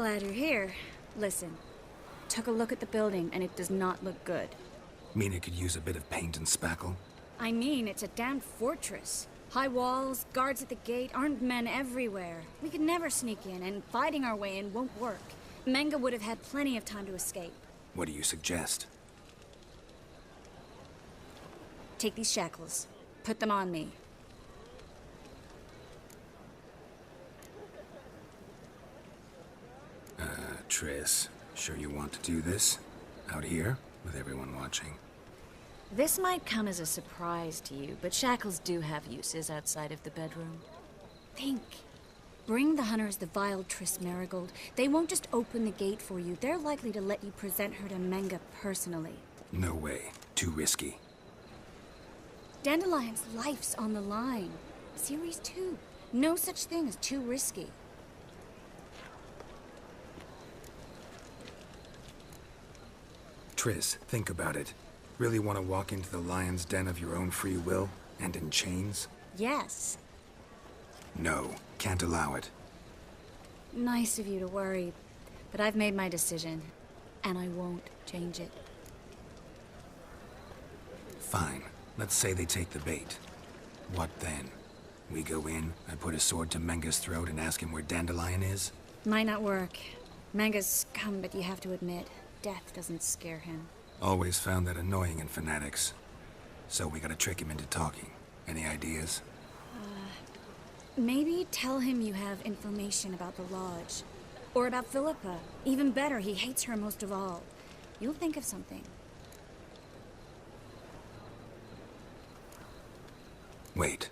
Glad you're here. Listen, took a look at the building and it does not look good. Mean it could use a bit of paint and spackle? I mean, it's a damn fortress. High walls, guards at the gate, armed men everywhere. We could never sneak in, and fighting our way in won't work. Menga would have had plenty of time to escape. What do you suggest? Take these shackles. Put them on me. Triss, sure you want to do this? Out here, with everyone watching? This might come as a surprise to you, but shackles do have uses outside of the bedroom. Think. Bring the hunters the vile Triss Marigold. They won't just open the gate for you. They're likely to let you present her to Menga personally. No way. Too risky. Dandelion's life's on the line. Series 2. No such thing as too risky. Triss, think about it. Really want to walk into the lion's den of your own free will, and in chains? Yes. No, can't allow it. Nice of you to worry, but I've made my decision, and I won't change it. Fine. Let's say they take the bait. What then? We go in, I put a sword to Menga's throat and ask him where Dandelion is? Might not work. Menga's scum, but you have to admit, death doesn't scare him. Always found that annoying in fanatics. So we gotta trick him into talking. Any ideas? Maybe tell him you have information about the Lodge. Or about Philippa. Even better, he hates her most of all. You'll think of something. Wait.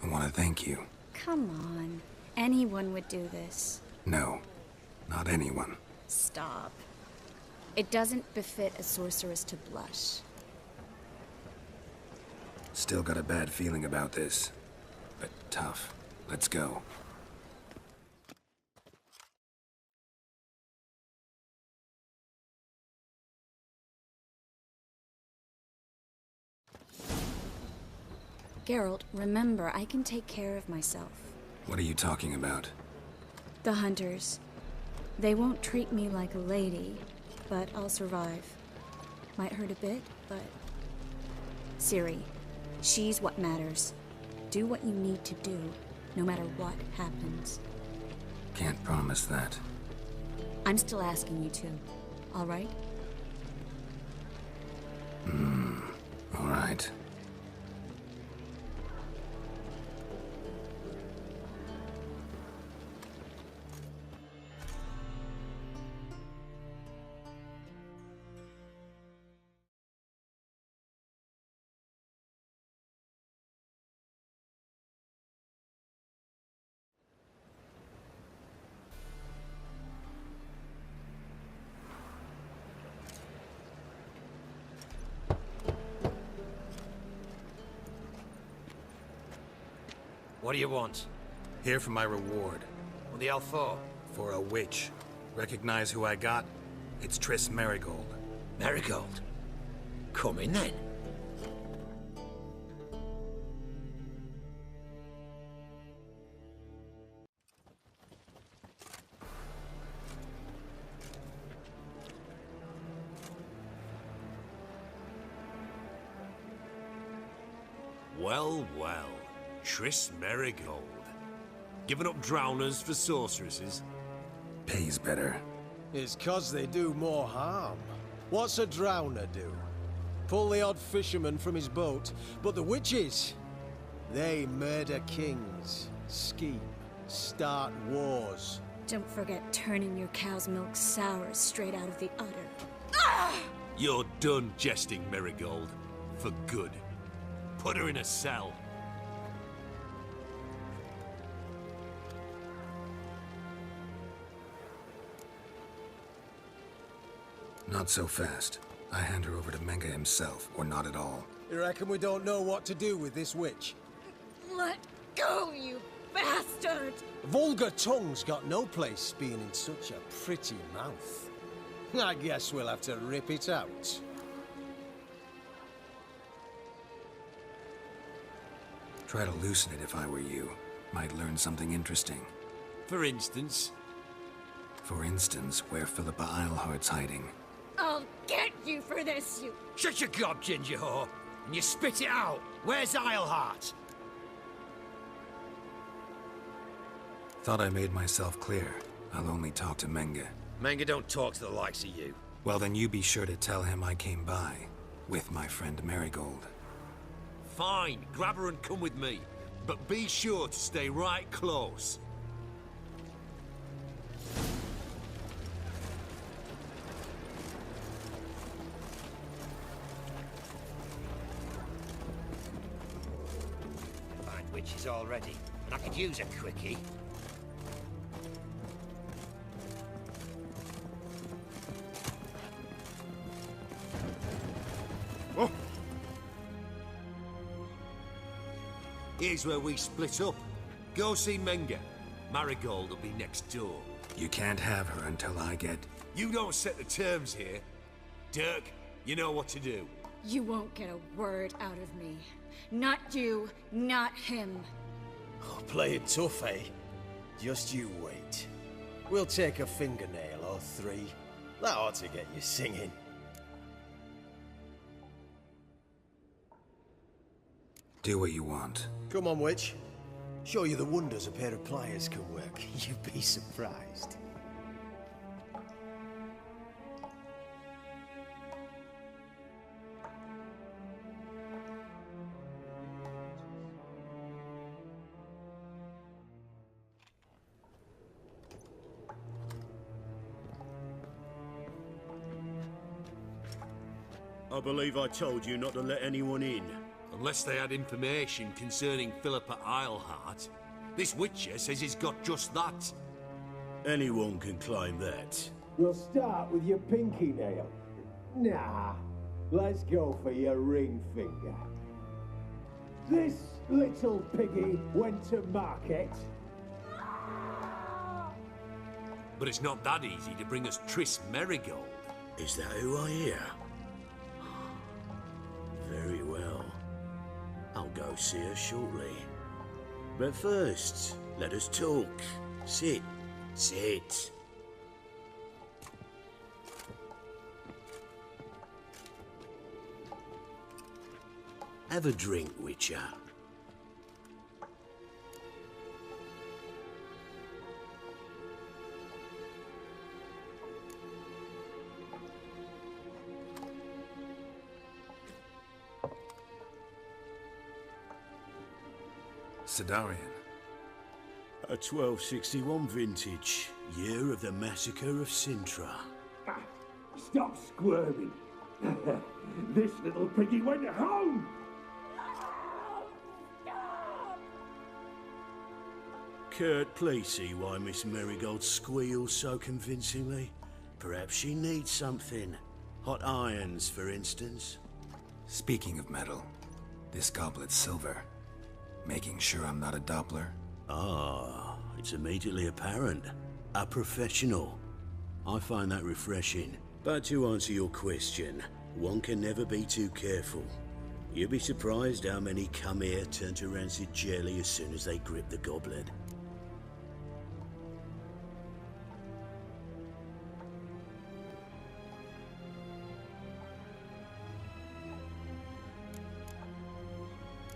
I want to thank you. Come on. Anyone would do this. No. Not anyone. Stop. It doesn't befit a sorceress to blush. Still got a bad feeling about this. But tough. Let's go. Geralt, remember, I can take care of myself. What are you talking about? The hunters. They won't treat me like a lady, but I'll survive. Might hurt a bit, but... Ciri, she's what matters. Do what you need to do, no matter what happens. Can't promise that. I'm still asking you to, all right? All right. What do you want? Here for my reward. What the hell for? For a witch. Recognize who I got? It's Triss Marigold. Marigold? Come in then. Well, well. Triss Marigold. Giving up drowners for sorceresses? Pays better. It's 'cause they do more harm. What's a drowner do? Pull the odd fisherman from his boat, but the witches, they murder kings, scheme, start wars. Don't forget turning your cow's milk sour straight out of the udder. You're done jesting, Marigold. For good. Put her in a cell. Not so fast. I hand her over to Menga himself, or not at all. You reckon we don't know what to do with this witch? Let go, you bastard! Vulgar tongue's got no place being in such a pretty mouth. I guess we'll have to rip it out. Try to loosen it if I were you. Might learn something interesting. For instance? For instance, where Philippa Eilhart's hiding. I'll get you for this, you... Shut your gob, ginger whore, and you spit it out. Where's Eilhart? Thought I made myself clear. I'll only talk to Menge. Menge don't talk to the likes of you. Well, then you be sure to tell him I came by. With my friend Marigold. Fine, grab her and come with me. But be sure to stay right close. Find witches already, and I could use a quickie. Oh. Here's where we split up. Go see Menge. Marigold will be next door. You can't have her until I get... You don't set the terms here. Dirk, you know what to do. You won't get a word out of me. Not you, not him. Oh, play it tough, eh? Just you wait. We'll take a fingernail or three. That ought to get you singing. Do what you want. Come on, witch. Show you the wonders a pair of pliers can work. You'd be surprised. I believe I told you not to let anyone in. Unless they had information concerning Philippa Eilhart. This witcher says he's got just that. Anyone can claim that. We'll start with your pinky nail. Nah, let's go for your ring finger. This little piggy went to market. But it's not that easy to bring us Triss Marigold. Is that who I hear? Very well. I'll go see her shortly. But first, let us talk. Sit. Sit. Have a drink, Witcher. Sidarian. A 1261 vintage, year of the massacre of Sintra. Stop squirming. This little piggy went home. Kurt, please see why Miss Marigold squeals so convincingly. Perhaps she needs something. Hot irons, for instance. Speaking of metal, this goblet's silver. Making sure I'm not a Doppler. Ah, it's immediately apparent. A professional. I find that refreshing. But to answer your question, one can never be too careful. You'd be surprised how many come here turn to rancid jelly as soon as they grip the goblet.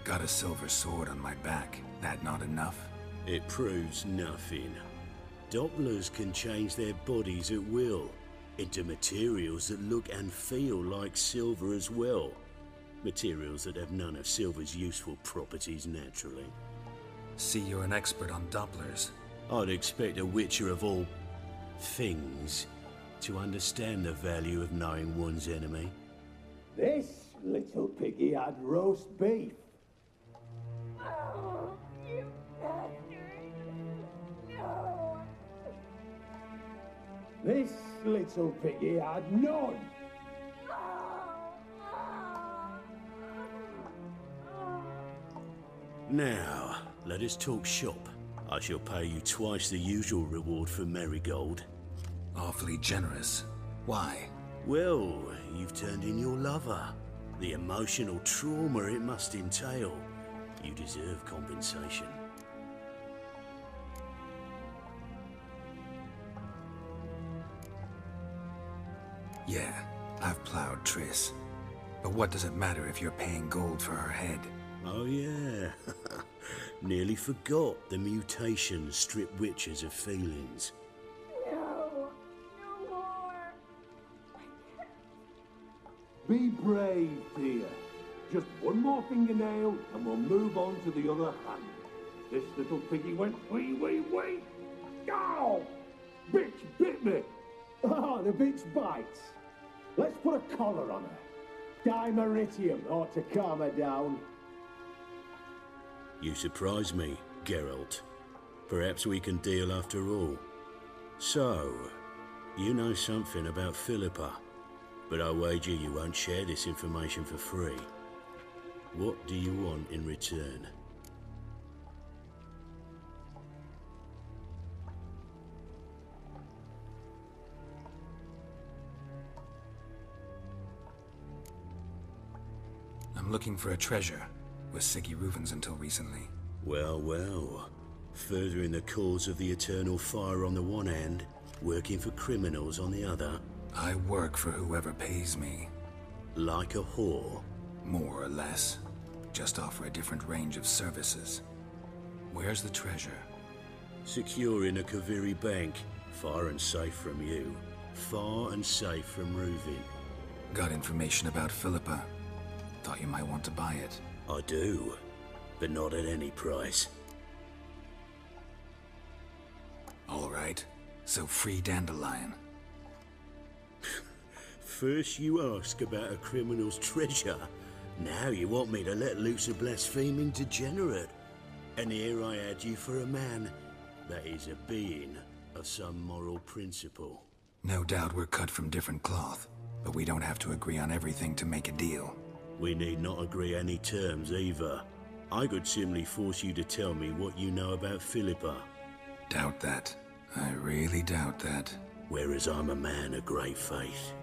Got a silver sword on my back. That not enough? It proves nothing. Dopplers can change their bodies at will, into materials that look and feel like silver as well. Materials that have none of silver's useful properties naturally. See, you're an expert on Dopplers. I'd expect a witcher of all things to understand the value of knowing one's enemy. This little piggy had roast beef. Oh, you bastard. No. This little piggy had none. Now, let us talk shop. I shall pay you twice the usual reward for Marigold. Awfully generous. Why? Well, you've turned in your lover. The emotional trauma it must entail. You deserve compensation. Yeah, I've plowed Triss. But what does it matter if you're paying gold for her head? Oh yeah. Nearly forgot the mutations strip witches of feelings. No. No more. Be brave, dear. Just one more fingernail and we'll move on to the other hand. This little piggy went wee. Ow! Bitch bit me. Oh, the bitch bites. Let's put a collar on her. Dimeritium ought to calm her down. You surprise me, Geralt. Perhaps we can deal after all. So, you know something about Philippa, but I wager you won't share this information for free. What do you want in return? I'm looking for a treasure. Was Siggy Reuven's until recently. Well. Furthering the cause of the eternal fire on the one hand, working for criminals on the other. I work for whoever pays me. Like a whore. More or less. Just offer a different range of services. Where's the treasure? Secure in a Kaviri bank. Far and safe from you. Far and safe from Reuven. Got information about Philippa. Thought you might want to buy it. I do, but not at any price. All right. So free Dandelion. First you ask about a criminal's treasure. Now you want me to let loose a blaspheming degenerate. And here I had you for a man. That is a being of some moral principle. No doubt we're cut from different cloth, but we don't have to agree on everything to make a deal. We need not agree any terms either. I could simply force you to tell me what you know about Philippa. Doubt that. I really doubt that. Whereas I'm a man of great faith.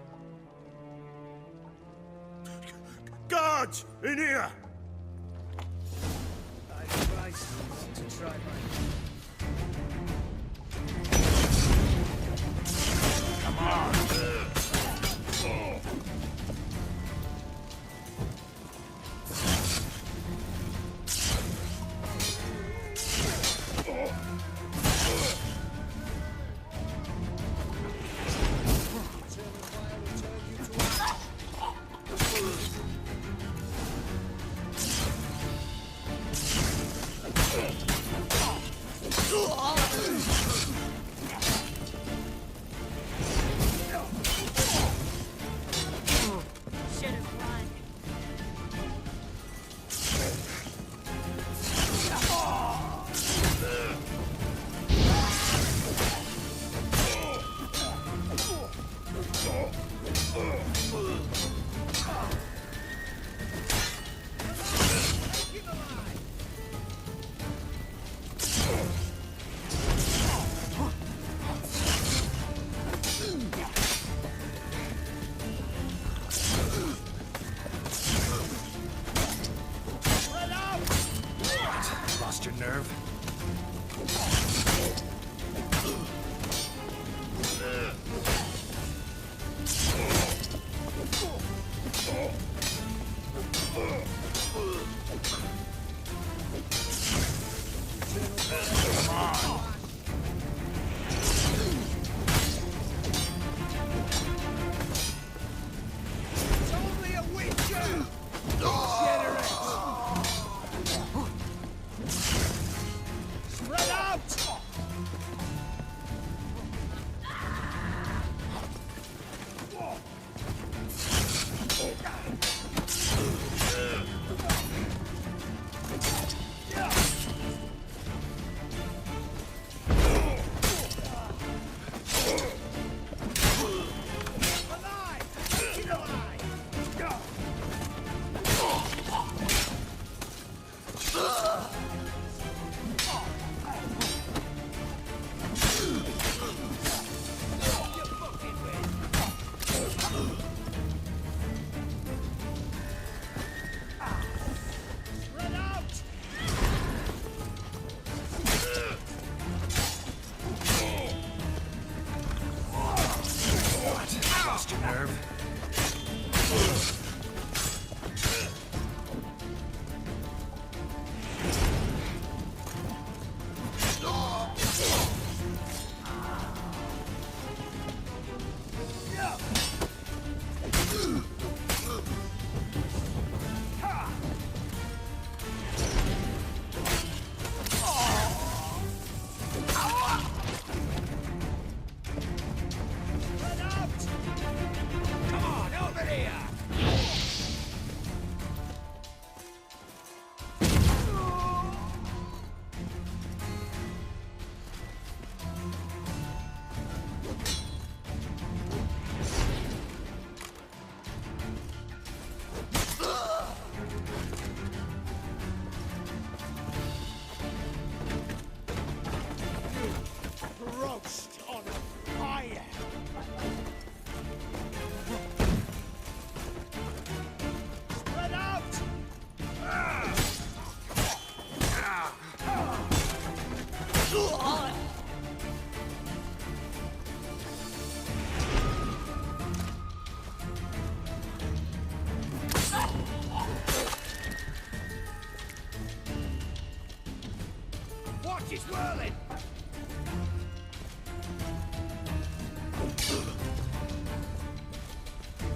Guards! In here! I advise you to try my... Come on!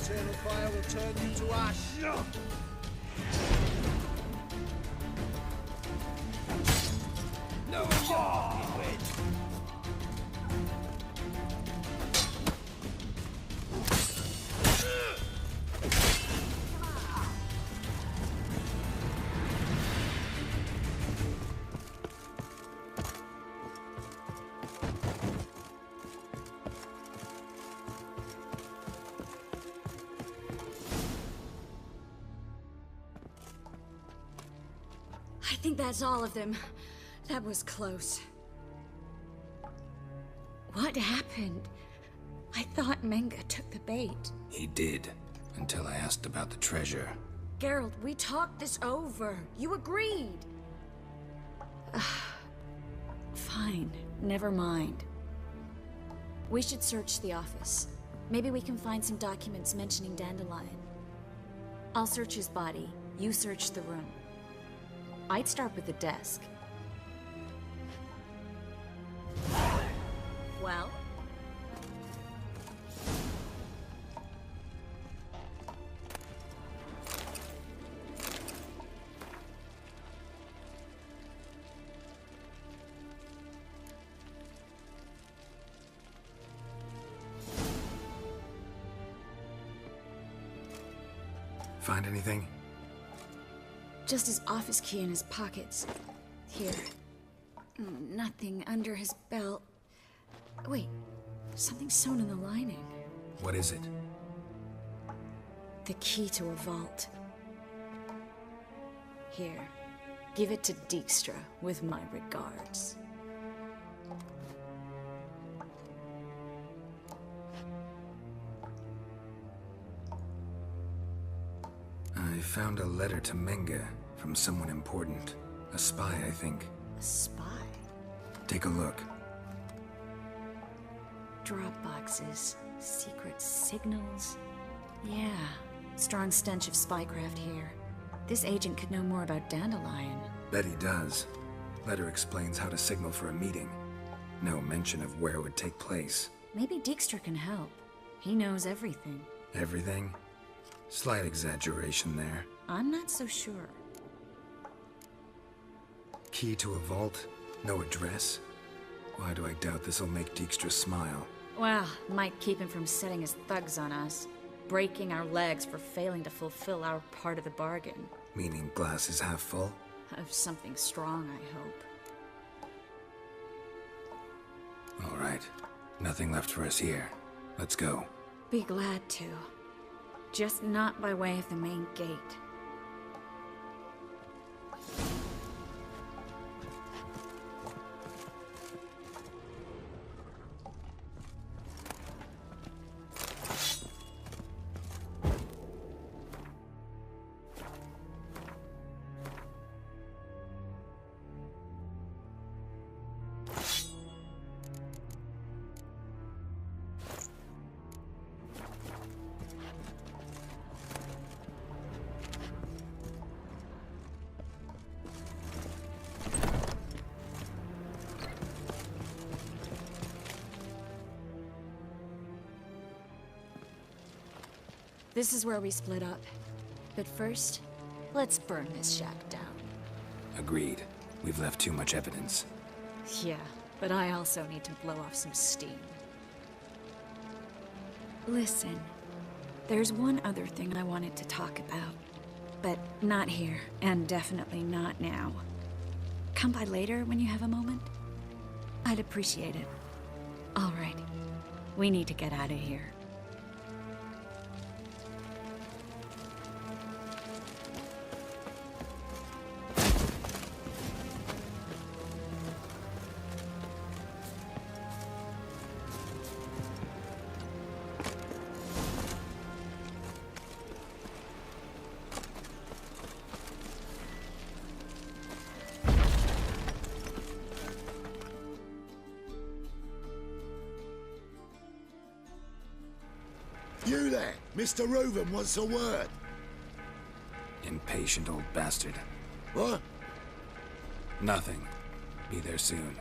eternal fire will turn you to ash. No one with. I think that's all of them. That was close. What happened? I thought Menga took the bait. He did, until I asked about the treasure. Geralt, we talked this over. You agreed. Fine, never mind. We should search the office. Maybe we can find some documents mentioning Dandelion. I'll search his body. You search the room. I'd start with the desk. Well? Find anything? Just his office key in his pockets. Here. Nothing under his belt. Wait, something sewn in the lining. What is it? The key to a vault. Here, give it to Dijkstra with my regards. I found a letter to Menga from someone important. A spy, I think. A spy? Take a look. Drop boxes, secret signals. Yeah, strong stench of spycraft here. This agent could know more about Dandelion. Bet he does. Letter explains how to signal for a meeting. No mention of where it would take place. Maybe Dijkstra can help. He knows everything. Everything? Slight exaggeration there. I'm not so sure. Key to a vault? No address? Why do I doubt this'll make Dijkstra smile? Well, might keep him from setting his thugs on us. Breaking our legs for failing to fulfill our part of the bargain. Meaning glass is half full? Of something strong, I hope. All right. Nothing left for us here. Let's go. Be glad to. Just not by way of the main gate. This is where we split up. But first, let's burn this shack down. Agreed. We've left too much evidence. Yeah, but I also need to blow off some steam. Listen, there's one other thing I wanted to talk about. But not here, and definitely not now. Come by later when you have a moment? I'd appreciate it. All right. We need to get out of here. You there! Mr. Reuven wants a word. Impatient old bastard. What? Nothing. Be there soon.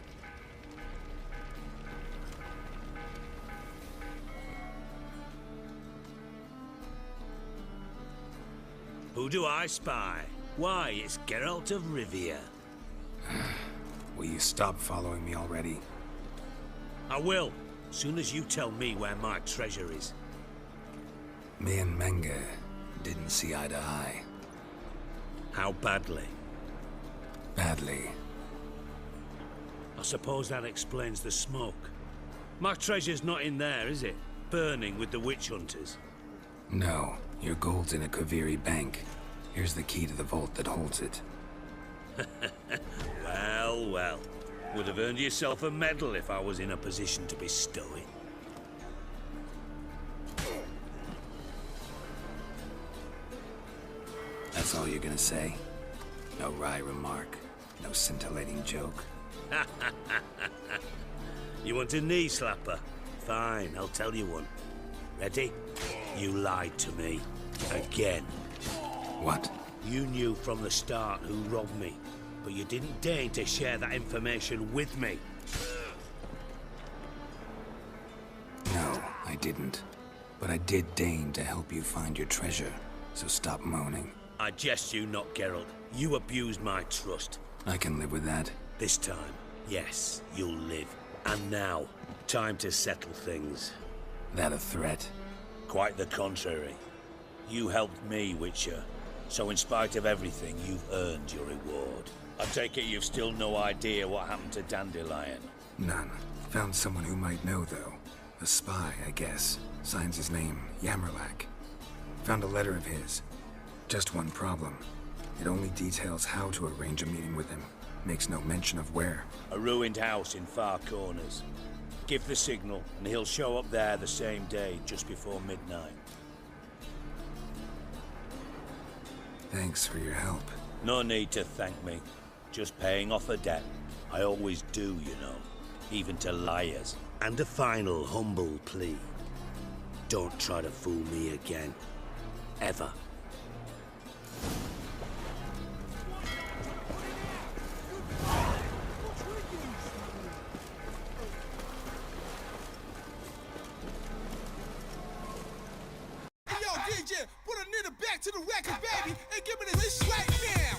Who do I spy? Why, it's Geralt of Rivia. Will you stop following me already? I will, soon as you tell me where my treasure is. Me and Menge didn't see eye to eye. How badly? Badly. I suppose that explains the smoke. My treasure's not in there, is it? Burning with the witch hunters. No, your gold's in a Kaviri bank. Here's the key to the vault that holds it. Well, well. Would have earned yourself a medal if I was in a position to bestow it. That's all you're gonna say? No wry remark, no scintillating joke. You want a knee slapper? Fine, I'll tell you one. Ready? You lied to me. Again. What? You knew from the start who robbed me, but you didn't deign to share that information with me. No, I didn't. But I did deign to help you find your treasure, so stop moaning. I jest you not, Geralt. You abused my trust. I can live with that. This time, yes, you'll live. And now, time to settle things. That a threat? Quite the contrary. You helped me, Witcher. So in spite of everything, you've earned your reward. I take it you've still no idea what happened to Dandelion. None. Found someone who might know, though. A spy, I guess. Signs his name, Yamerlak. Found a letter of his. Just one problem. It only details how to arrange a meeting with him. Makes no mention of where. A ruined house in Far Corners. Give the signal, and he'll show up there the same day, just before midnight. Thanks for your help. No need to thank me. Just paying off a debt. I always do, you know. Even to liars. And a final humble plea. Don't try to fool me again. Ever. Yo, DJ, put a nigga back to the record, baby, and give me this right now.